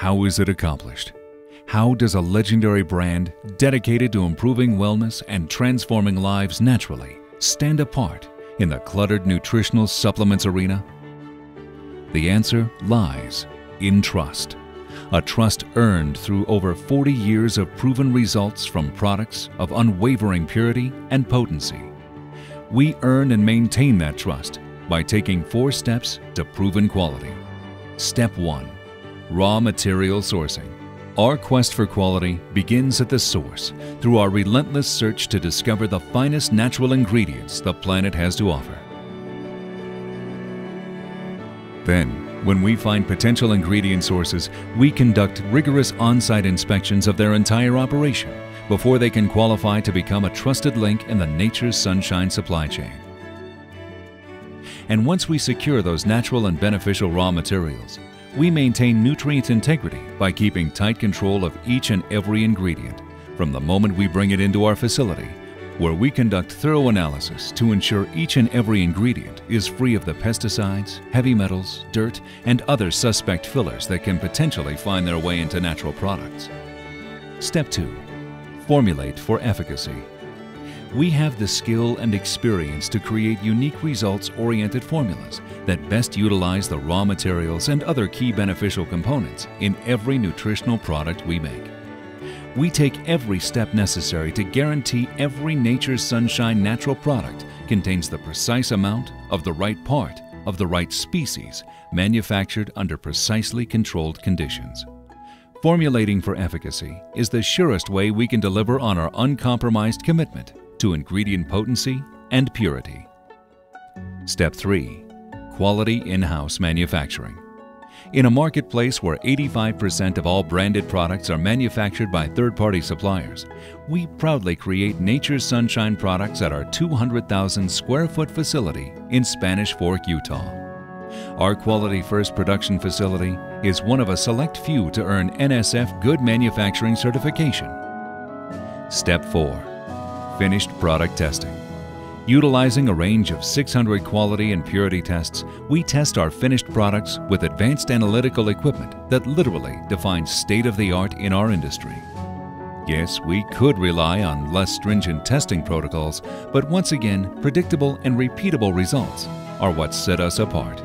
how is it accomplished? How does a legendary brand dedicated to improving wellness and transforming lives naturally stand apart in the cluttered nutritional supplements arena? The answer lies in trust. A trust earned through over 40 years of proven results from products of unwavering purity and potency. We earn and maintain that trust by taking 4 steps to proven quality. Step 1. Raw material sourcing. Our quest for quality begins at the source through our relentless search to discover the finest natural ingredients the planet has to offer. Then, when we find potential ingredient sources, we conduct rigorous on-site inspections of their entire operation before they can qualify to become a trusted link in the Nature's Sunshine supply chain. And once we secure those natural and beneficial raw materials, we maintain nutrient integrity by keeping tight control of each and every ingredient from the moment we bring it into our facility, where we conduct thorough analysis to ensure each and every ingredient is free of the pesticides, heavy metals, dirt, and other suspect fillers that can potentially find their way into natural products. Step 2. Formulate for efficacy. We have the skill and experience to create unique results-oriented formulas that best utilize the raw materials and other key beneficial components in every nutritional product we make. We take every step necessary to guarantee every Nature's Sunshine natural product contains the precise amount of the right part of the right species manufactured under precisely controlled conditions. Formulating for efficacy is the surest way we can deliver on our uncompromised commitment to ingredient potency and purity. Step 3. Quality in-house manufacturing. In a marketplace where 85% of all branded products are manufactured by third-party suppliers, we proudly create Nature's Sunshine products at our 200,000 square foot facility in Spanish Fork, Utah. Our Quality First production facility is one of a select few to earn NSF Good Manufacturing certification. Step 4. Finished product testing. Utilizing a range of 600 quality and purity tests, we test our finished products with advanced analytical equipment that literally defines state-of-the-art in our industry. Yes, we could rely on less stringent testing protocols, but once again, predictable and repeatable results are what set us apart.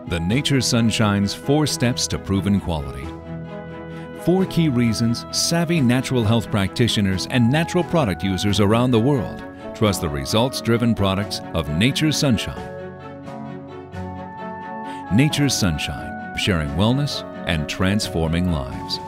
The Nature's Sunshine's 4 steps to proven quality. 4 key reasons savvy natural health practitioners and natural product users around the world trust the results-driven products of Nature's Sunshine. Nature's Sunshine, sharing wellness and transforming lives.